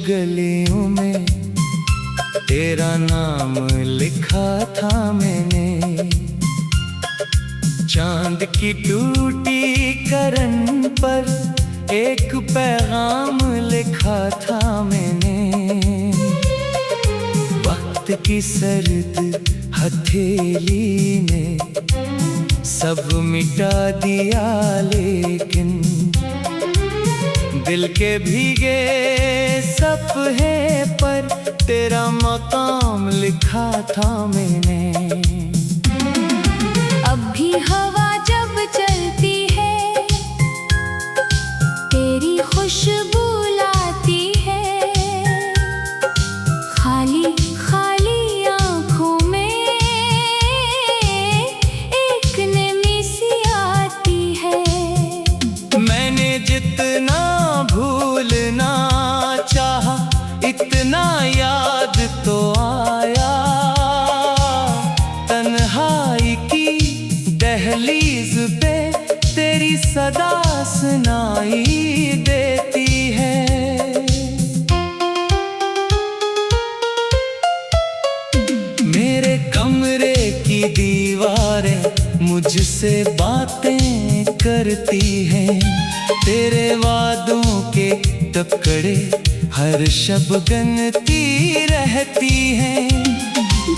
गलियों में तेरा नाम लिखा था मैंने। चांद की टूटी करन पर एक पैगाम लिखा था मैंने। वक्त की सर्द हथेली ने सब मिटा दिया, लेकिन दिल के भीगे सपने पर तेरा मकाम लिखा था मैंने। अब भी हवा जब चलती है तेरी खुशबू लाती है। खाली खाली आँखों में एक नमी सी आती है। मैंने जितना भूलना चाहा इतना याद तो आया। तन्हाई की दहलीज पे तेरी सदा सुनाई देती है। मेरे कमरे की दीवारें मुझसे बातें करती हैं। तेरे वादों के टुकड़े हर शब गनती रहती हैं।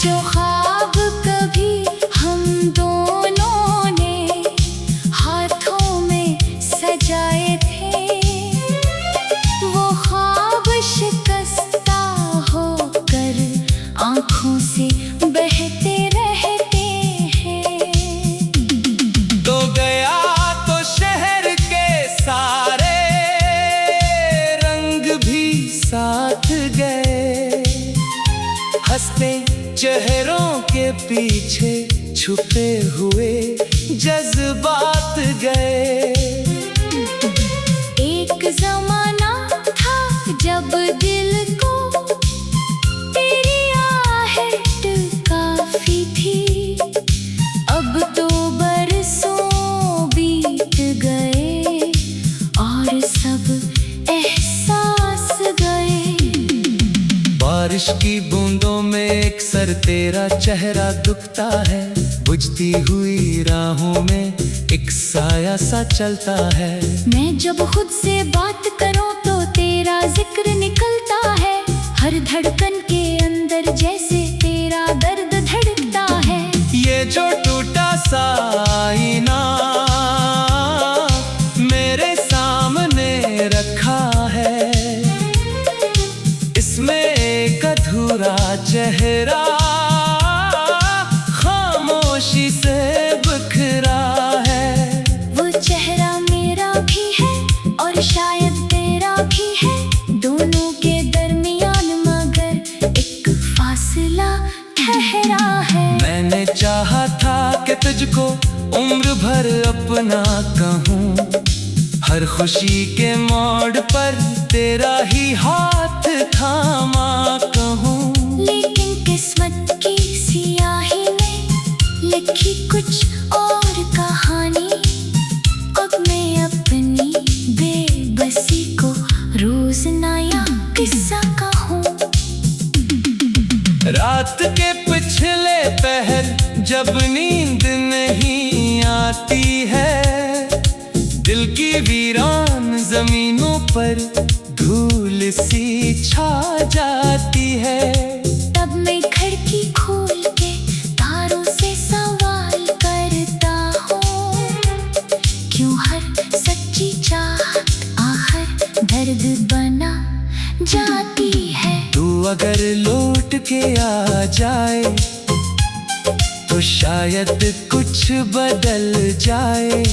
जो ख्वाब कभी हम दोनों ने हाथों में सजाए थे, वो ख्वाब शिकस्ता होकर आँखों से बहते रहते हैं। तो गया तो शहर के सारे रंग भी साथ गए। हंसते चेहरों के पीछे छुपे हुए जज्बात गए। एक जमाना था जब दिल को तेरी आहट काफी थी। अब तो बरसों बीत गए और सब एहसास गए। बारिश की बूंदों में एक सर तेरा चेहरा दुखता है। बुझती हुई राहों में एक साया सा चलता है। मैं जब खुद से बात करूं तो तेरा जिक्र निकलता है। हर धड़कन के अंदर जैसे तेरा दर्द धड़कता है। ये जो टूटा सा आईना मेरे सामने रखा है, इसमें एक अधूरा चेहरा खामोशी से बिखरा है। वो चेहरा मेरा भी है और शायद तेरा भी है। दोनों के दरमियान मगर एक फासला ठहरा है। मैंने चाहा था कि तुझको उम्र भर अपना कहूँ। हर खुशी के मोड़ पर तेरा ही हाथ थामा कहूँ। लेकिन किस्मत की सियाही में लिखी कुछ और कहानी। अब मैं अपनी बेबसी को रोज नया किस्सा कहूँ। रात के पिछले पहर जब नींद नहीं आती है, दिल की वीरान जमीनों पर धूल सी छा जाती है। तब मैं खिड़की खोल के तारों से सवाल करता हूँ, क्यों हर सच्ची चाहत आखिर दर्द बना जाती है। तू अगर लौट के आ जाए तो शायद कुछ बदल जाए।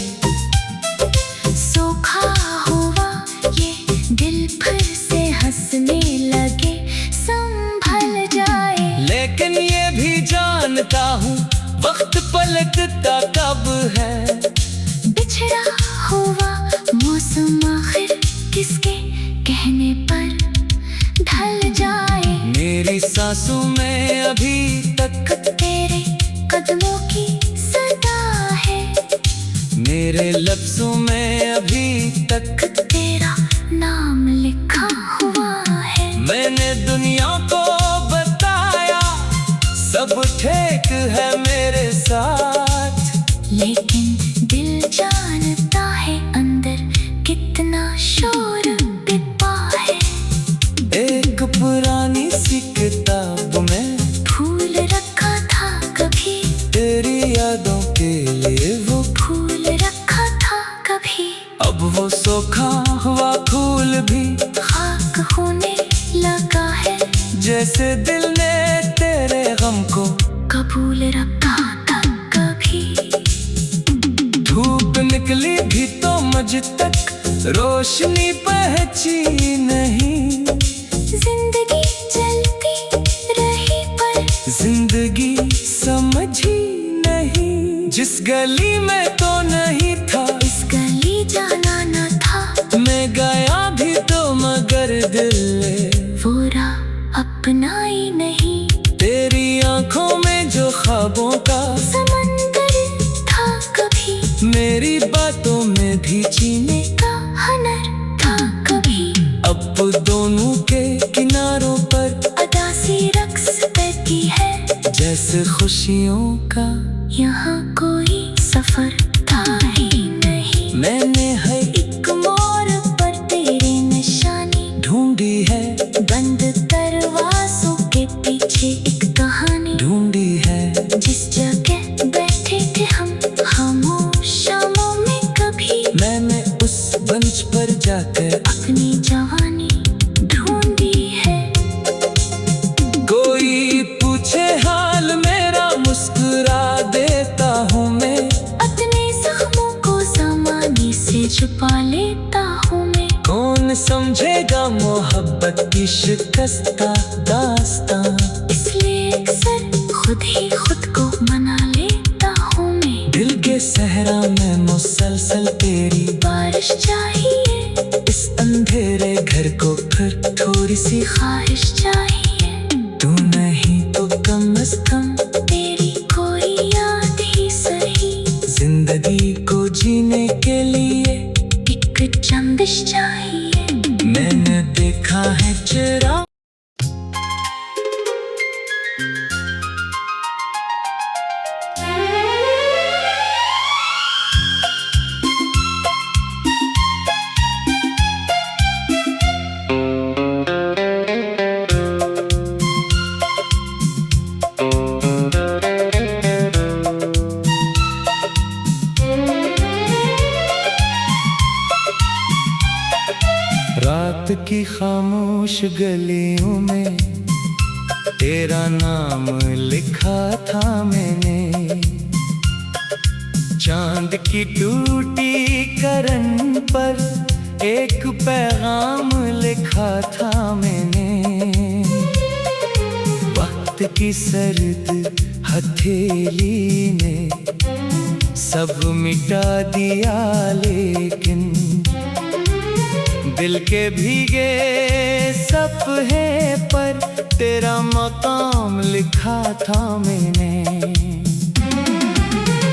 सूखा हुआ ये दिल फिर से हंसने लगे, संभल जाए। लेकिन ये भी जानता हूँ वक्त पलटता कब है। बिछड़ा हुआ मौसम आखिर किसके कहने पर ढल जाए। मेरी सांसों में अभी तक तेरे कदमों की सदा है। मेरे लफ्जों में अभी तक तेरा नाम लिखा हुआ है। पुरानी सी किताब में फूल रखा था कभी, तेरी यादों के लिए वो फूल रखा था कभी। अब वो सूखा हुआ फूल भी खाक होने लगा है, जैसे दिल ने तेरे गम को कबूल रखा था कभी। धूप निकली भी तो मुझ तक रोशनी पहुंची नहीं। जिंदगी चलती रही पर जिंदगी समझी नहीं। जिस गली में तो नहीं था, इस गली जाना न था। मैं गया भी तो मगर दिल ने वो राह अपनाई नहीं। तेरी आंखों में जो ख्वाबों का समंदर था कभी, मेरी बातों में भी जीने का हुनर था कभी। अब दोनों के किनारों पर अदासी रक्स करती है, जैसे खुशियों का यहाँ कोई सफर था ही नहीं। मैंने है एक मोड़ पर तेरी निशानी ढूंढी है, बंद दरवाजों के पीछे एक कहानी ढूंढी है। जिस जगह बैठे थे हम खामोश शामों में कभी, मैंने उस मंच पर जाकर अपनी जवानी ढूंढी है। कोई पूछे हाल मेरा, मुस्कुरा देता हूँ मैं। अपने जख्मों को ज़माने से छुपा लेता हूँ मैं। कौन समझेगा मोहब्बत की शिकस्ता दास्तां, इसलिए अक्सर खुद ही खुद को मना लेता हूँ मैं। दिल के सहरा में मुसलसल तेरी बारिश चाहिए, इस अंधेरे घर को फिर थोड़ी सी ख्वाहिश चाहिए। तू नहीं तो कम से कम तेरी कोई याद ही सही, जिंदगी को जीने के लिए एक जंदिश चाहिए। मैंने देखा है चिराग रात की खामोश गलियों में तेरा नाम लिखा था मैंने। चांद की टूटी करन पर एक पैगाम लिखा था मैंने। वक्त की सर्द हथेली ने सब मिटा दिया, लेकिन दिल के भीगे सपने पर तेरा मकाम लिखा था मैंने।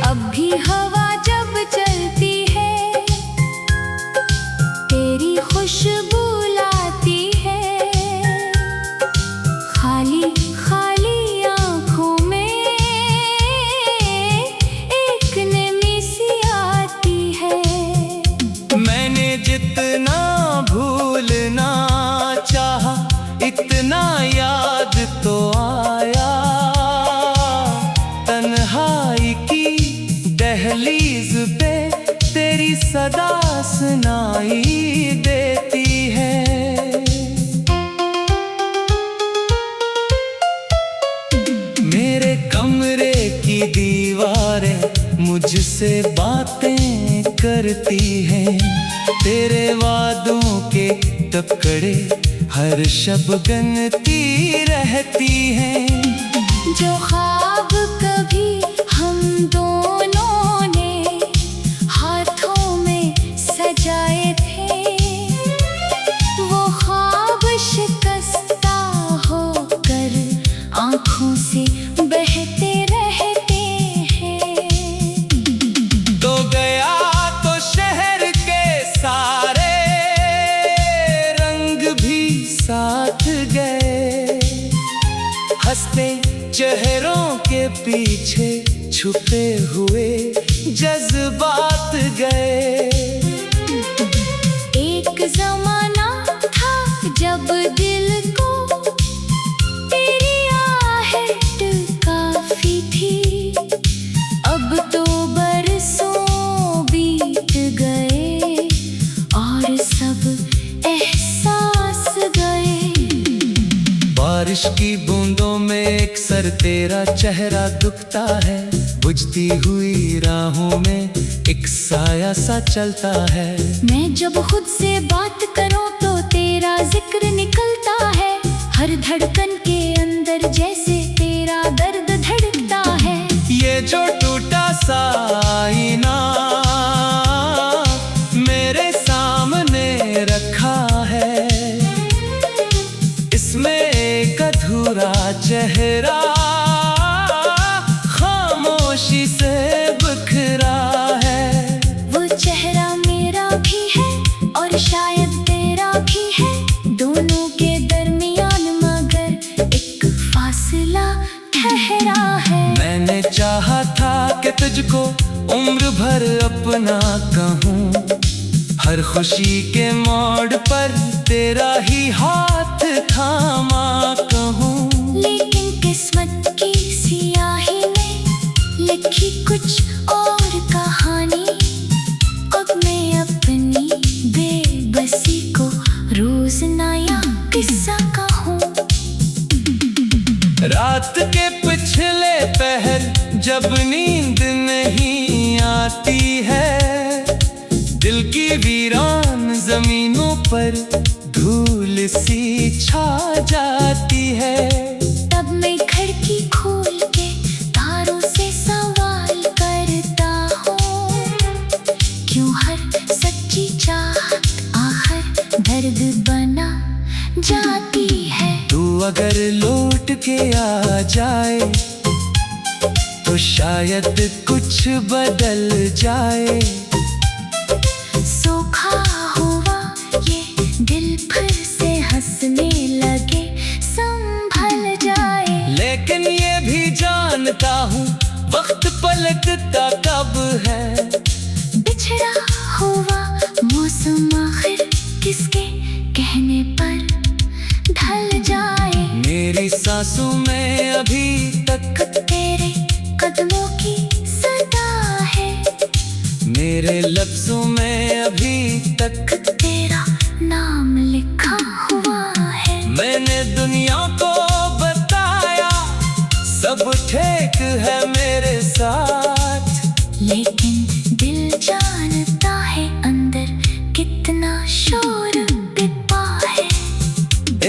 अब भी हवा जब चलती है, तेरी खुशबू लाती है। खाली खाली आँखों में एक नमी सी आती है। मैंने जितना भूलना चाहा, इतना याद तो आया। तन्हाई की दहलीज पे तेरी सदा सुनाई देती है। मेरे कमरे की दीवारें मुझसे बातें करती हैं। तेरे वादों के टुकड़े हर शब गनती रहती हैं। जो ख्वाब कभी हम दोनों ने हाथों में सजाए थे, वो ख्वाब शिकस्ता होकर आँखों से बहते रहते हैं। तो गया तो शहर के सारे रंग भी साथ गए। हंसते चेहरों के पीछे छुपे हुए जज्बात गए। एक जमाना था जब दिल को बारिश की बूंदों में एक सर तेरा चेहरा दुखता है, बुझती हुई राहों में एक साया सा चलता है। मैं जब खुद से बात करूं तो तेरा जिक्र निकलता है, हर धड़कन के अंदर जैसे तेरा दर्द धड़कता है। ये जो टूटा सा आईना मेरे सामने रखा है, इसमें एक अधूरा चेहरा खामोशी से बिखरा है। वो चेहरा मेरा भी है और शायद तेरा भी है, दोनों के दरमियान मगर एक फासला ठहरा है। मैंने चाहा था कि तुझको उम्र भर अपना कहूँ, हर खुशी के मोड़ पर तेरा ही हाथ थामा कहूँ। लेकिन किस्मत की सियाही ने लिखी कुछ और कहानी, अब मैं अपनी बेबसी को रोज नया किस्सा कहूँ। रात के पिछले पहर जब नींद नहीं आती है, दिल की वीरान जमीनों पर धूल सी छा जाती है। तब मैं खिड़की खोल के तारों से सवाल करता हूँ, क्यों हर सच्ची चाहत आखिर दर्द बना जाती है। तू अगर लौट के आ जाए तो शायद कुछ बदल जाए। सूखा हुआ ये दिल फिर से हंसने लगे, संभल जाए। लेकिन ये भी जानता हूँ वक्त पलटता कब है। बिछड़ा हुआ मौसम आखिर किसके कहने पर ढल जाए। मेरी सांसों में अभी तक तेरे कदमों की सदा है, मेरे लफ्जों में अभी तक तेरा नाम लिखा हुआ है। मैंने दुनिया को बताया सब ठीक है मेरे साथ, लेकिन दिल जानता है अंदर कितना शोर पिपा है।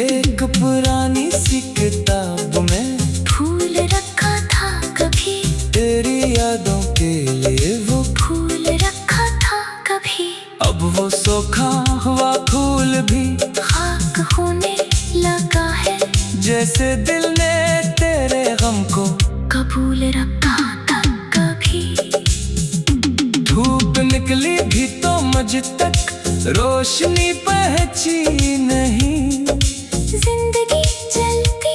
एक पुरानी सी किताब में फूल रखा था कभी, तेरी यादों के लिए वो फूल रखा था कभी, अब वो सूखा हुआ फूल भी खाक होने लगा है। जैसे दिल ने तेरे गम को कबूल रखा था कभी। धूप निकली भी तो मुझ तक रोशनी पहुंची नहीं। जिंदगी चलती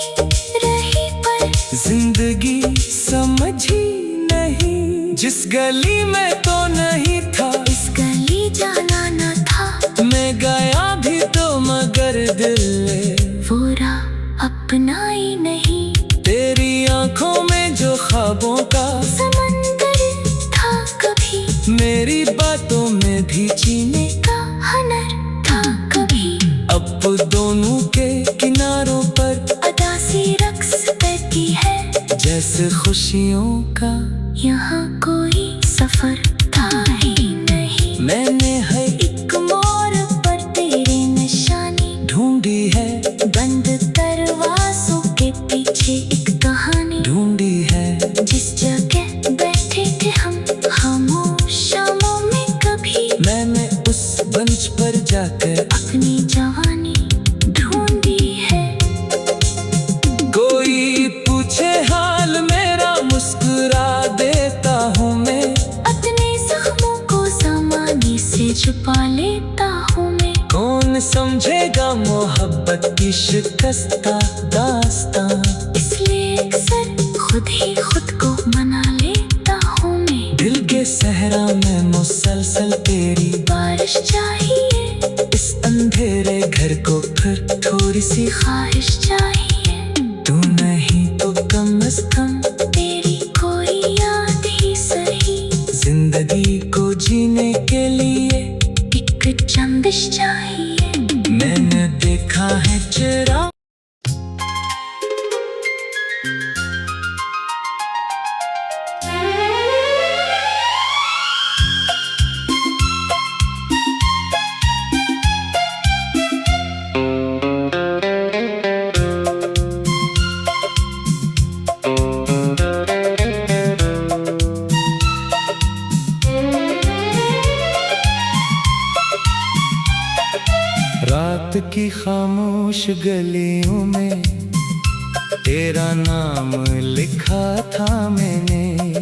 रही पर जिंदगी समझी नहीं, जिस गली में तो नहीं था इस गली जाना न था। मैं गया भी तो मगर दिल ने वो राह अपनाई नहीं। तेरी आंखों में जो ख्वाबों का समंदर था कभी, मेरी बातों में भी जीने का हुनर था कभी। अब दोनों के किनारों पर अदा सी रक्स करती है, जैसे खुशियों का यहाँ कोई सफर था ही नहीं। मैंने है एक मोड़ पर तेरी निशानी ढूंढी है, बंद दरवाजों के पीछे एक कहानी ढूंढी है। जिस जगह बैठे थे हम खामोश शामों में कभी, मैंने उस मंच पर जाकर अपनी जवानी ढूंढी है। कोई पूछे हाल मेरा मुस्कुरा देता हूँ मैं, अपने जख्मों को सामानी से छुपा लेता हूँ मैं। कौन समझेगा मोहब्बत की शिकस्ता दास्तां, इसलिए अक्सर खुद ही खुद को मना लेता हूँ मैं। दिल के सहरा में मुसलसल तेरी बारिश चाहिए, इस अंधेरे घर को फिर थोड़ी सी ख्वाहिश चाहिए। तू नहीं तो कम से कम तेरी कोई याद ही सही, जिंदगी को जीने के लिए एक जंबिश चाहिए। मैंने देखा है चिराग खामोश गलियों में तेरा नाम लिखा था मैंने।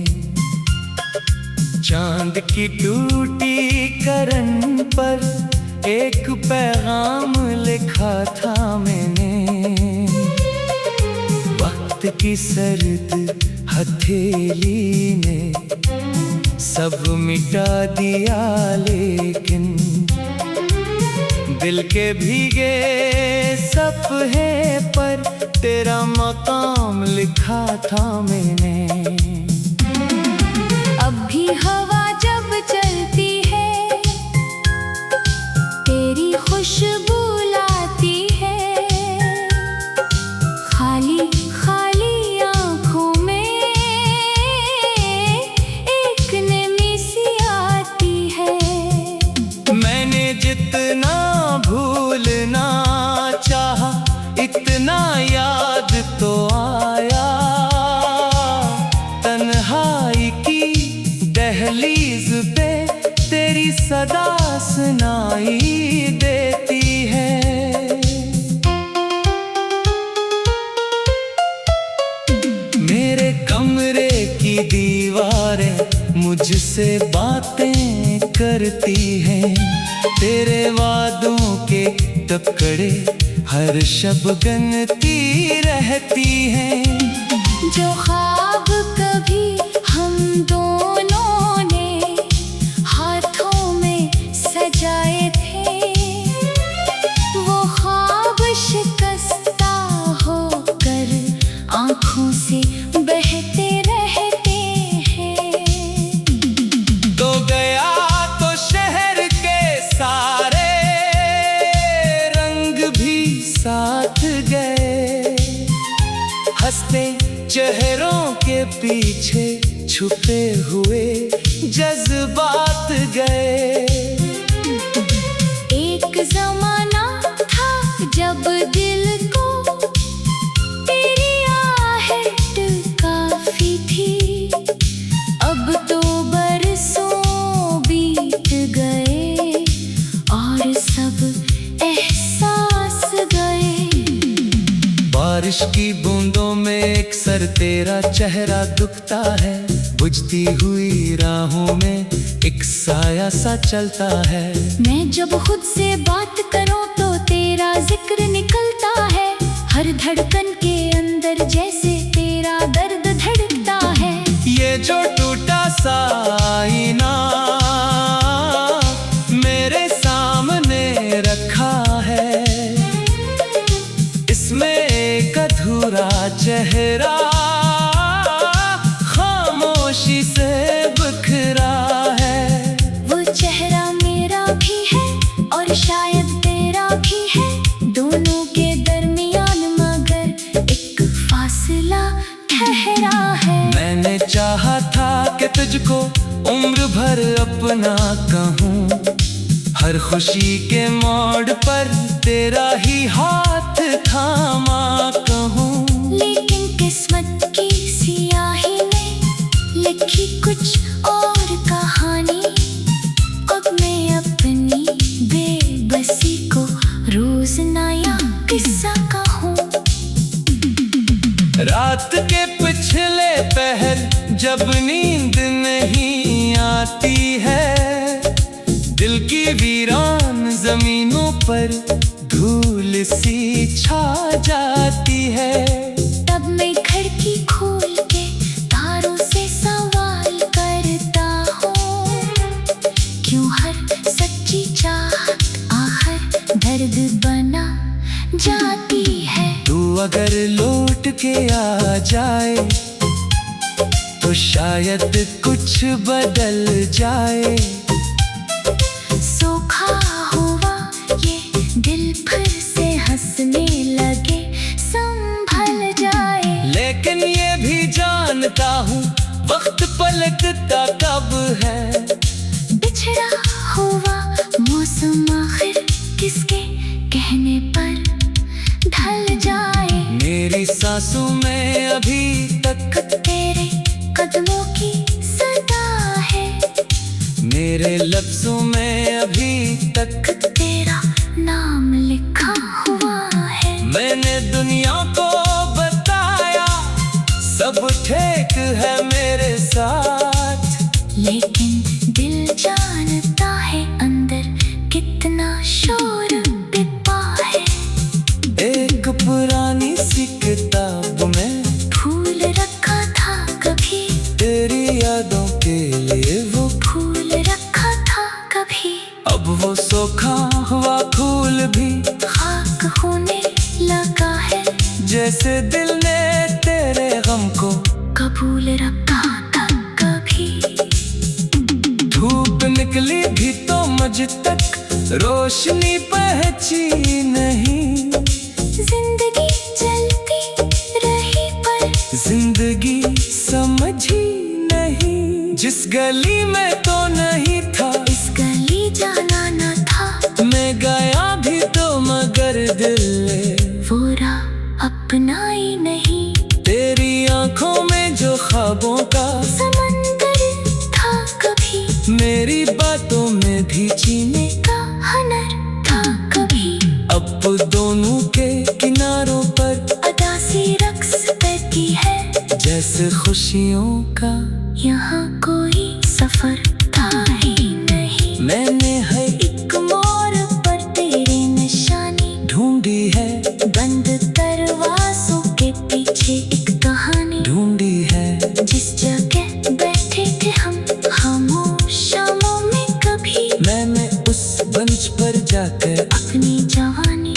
चांद की टूटी करन पर एक पैगाम लिखा था मैंने। वक्त की सर्द हथेली ने सब मिटा दिया, लेकिन दिल के भीगे सफ़हे पर तेरा मकाम लिखा था मैंने। अब भी हवा जब चलती है तेरी खुशबू लाती है। खाली खाली आँखों में एक नमी सी आती है। मैंने जितना भूलना चाहा इतना याद तो आया। तन्हाई की दहलीज पे तेरी सदा सुनाई देती है। मेरे कमरे की दीवारें मुझसे बातें करती हैं। तेरे वादों के टुकड़े हर शब गनती रहती हैं। जो ख्वाब कभी हम दोनों ने हाथों में सजाए थे, वो ख्वाब शिकस्ता होकर आँखों से बहते रहते हैं। तो गया तो शहर के सारे रंग भी साथ गए। हंसते चेहरों के पीछे छुपे हुए जज्बात गए। एक ज़माना था जब दिल को तेरी आहट काफी थी। अब तो बरसों बीत गए और सब एहसास गए। बारिश की बूंदों में एक सर तेरा चेहरा दुखता है। बुझती हुई राहों में एक साया सा चलता है। मैं जब खुद से बात करूं तो तेरा जिक्र निकलता है। हर धड़कन के अंदर जैसे तेरा दर्द धड़कता है। ये जो टूटा सा आईना मेरे सामने रखा है, इसमें एक अधूरा चेहरा खामोशी से बिखरा है। वो चेहरा मेरा भी है और शायद तेरा भी है। दोनों के दरमियान मगर एक फासला ठहरा है। मैंने चाहा था कि तुझको उम्र भर अपना कहूँ। हर खुशी के मोड़ पर तेरा ही हाथ थामा कहूँ। लेकिन किस्मत की सियाही ने लिखी कुछ और कहानी। अब मैं अपनी बेबसी को रोज नया किस्सा कहूँ। रात के पिछले पहर जब नींद नहीं आती है, दिल की वीरान जमीनों पर धूल सी छा जाती है। तब मैं खिड़की खोल के तारों से सवाल करता हूँ, क्यों हर सच्ची चाहत आखिर दर्द बना जाती है। तू अगर लौट के आ जाए तो शायद कुछ बदल जाए। सूखा हुआ ये दिल फिर से हंसने लगे, संभल जाए। लेकिन ये भी जानता हूँ वक्त पलटता कब है। बिछड़ा हुआ मौसम आखिर किसके कहने पर ढल जाए। मेरी सांसों में अभी तक तेरे कदमों की सदा है। मेरे लफ्जों में अभी तक तेरा नाम लिखा हुआ दिल ने तेरे गम को कबूल रखा था कभी। धूप निकली भी तो मुझ तक रोशनी पहुंची नहीं। जिंदगी चलती रही पर जिंदगी समझी नहीं। जिस गली में तो नहीं था इस गली जाना न था। मैं गया भी तो मगर दिल ने वो राह अपनाई नहीं। तेरी आंखों में जो ख्वाबों का समंदर था कभी। मेरी बातों में भी जीने का हुनर था कभी। अब दोनों के किनारों पर अदा सी रक्स करती है। जैसे खुशियों का यहाँ कोई सफर था ही नहीं। मैंने है एक मोड़ पर तेरी निशानी ढूंढी है। बंद दरवाजों के पीछे एक कहानी ढूंढी है। जिस जगह बैठे थे हम खामोश शामों में कभी। मैंने उस मंच पर जाकर अपनी जवानी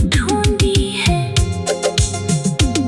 ढूंढी है।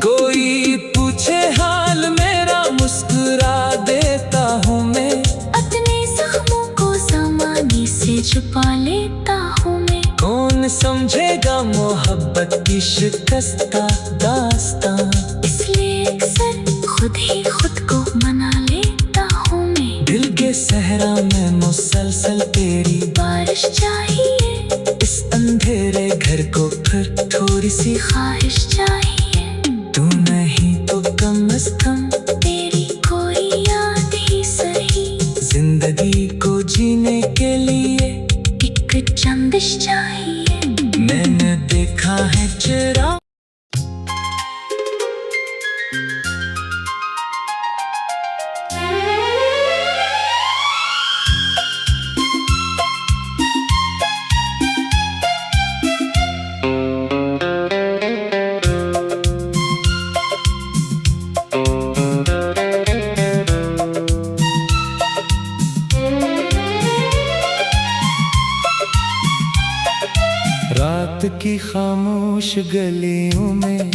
कोई पूछे हाल मेरा मुस्कुरा देता हूँ मैं। अपने जख्मों को ज़माने से छुपा लेता हूँ मैं। कौन समझेगा मोहब्बत की शिकस्ता दास्तां। इसलिए अक्सर खुद ही खुद को मना लेता हूँ मैं। दिल के सहरा में मुसलसल तेरी बारिश चाहिए। इस अंधेरे घर को फिर थोड़ी सी ख्वाहिश चाहिए। तू नहीं तो कम से कम तेरी कोई याद ही सही। जिंदगी को जीने के लिए एक जंदिश चाहिए। मैंने देखा है चिराग। रात की खामोश गलियों में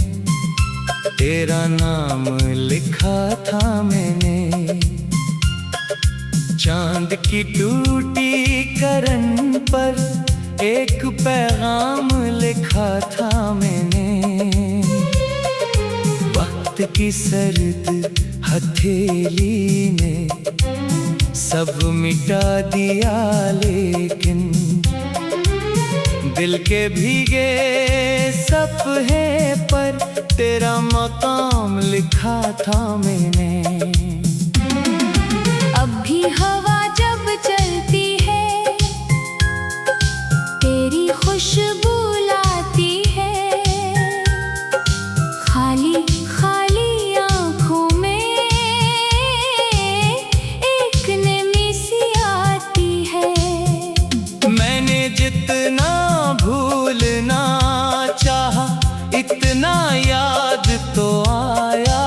तेरा नाम लिखा था मैंने। चांद की टूटी करन पर एक पैगाम लिखा था मैंने। वक्त की सर्द हथेली ने सब मिटा दिया लेकिन दिल के भीगे सपने पर तेरा मकाम लिखा था मैंने। अब भी हवा जब चलती है तेरी खुशबू लाती है। खाली खाली आँखों में एक नमी सी आती है। मैंने जितना भूलना चाहा इतना याद तो आया।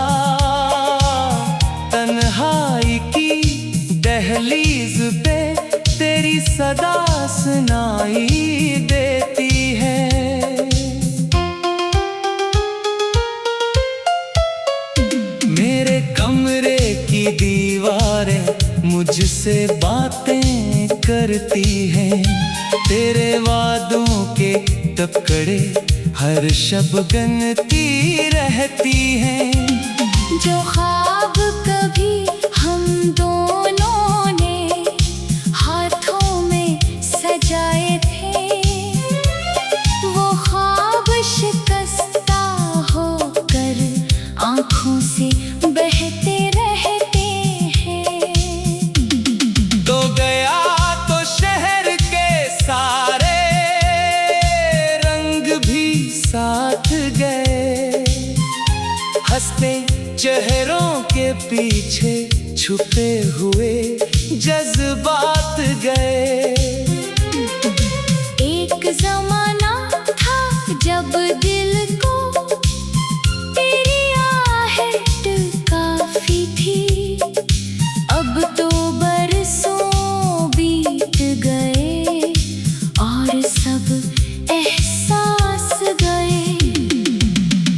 तन्हाई की दहलीज पे तेरी सदा सुनाई देती है। मेरे कमरे की दीवारें मुझसे बातें करती हैं। तेरे वादों के टुकड़े हर शब गनती रहती हैं। जो ख्वाब कभी हम दोनों ने हाथों में सजाए थे वो ख्वाब शिकस्ता होकर आँखों से बहते रहते हैं। तो गया तो शहर के सारे रंग भी साथ गए। हंसते चेहरों के पीछे छुपे हुए जज्बात गए। एक जमाना था जब दिल को तेरी आहट काफी थी। अब तो बरसों बीत गए और सब एहसास गए।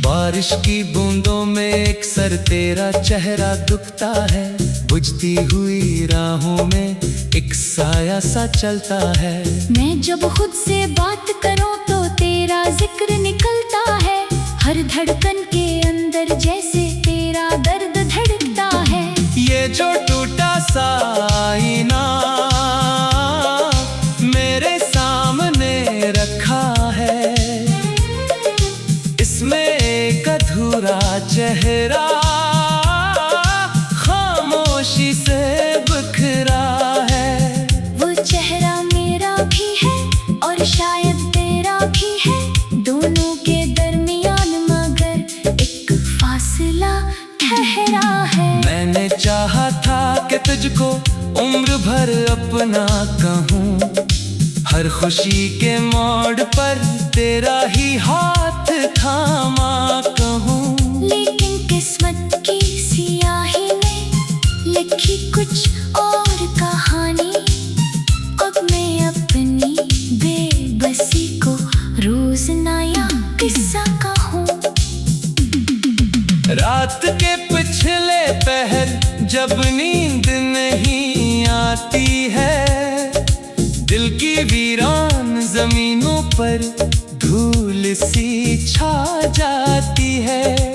बारिश की बूंदों में एक सर तेरा चेहरा दुखता है, बुझती हुई राहों में एक साया सा चलता है। मैं जब खुद से बात करूं तो तेरा जिक्र निकलता है, हर धड़कन के अंदर जैसे तेरा दर्द धड़कता है। ये जो टूटा सा आईना मेरे सामने रखा है, इसमें एक अधूरा चेहरा खामोशी से बिखरा है। वो चेहरा मेरा भी है और शायद तेरा भी है, दोनों के दरमियान मगर एक फासला ठहरा है। मैंने चाहा था कि तुझको उम्र भर अपना कहूँ, हर खुशी के मोड़ पर तेरा ही हाथ थामा कहूँ। लेकिन किस्मत की सियाही में लिखी कुछ और कहानी, अब मैं अपनी बेबसी को रोज नया किस्सा कहूँ। रात के पिछले पहर जब नींद नहीं आती है, दिल की वीरान जमीनों पर धूल सी छा जाती है।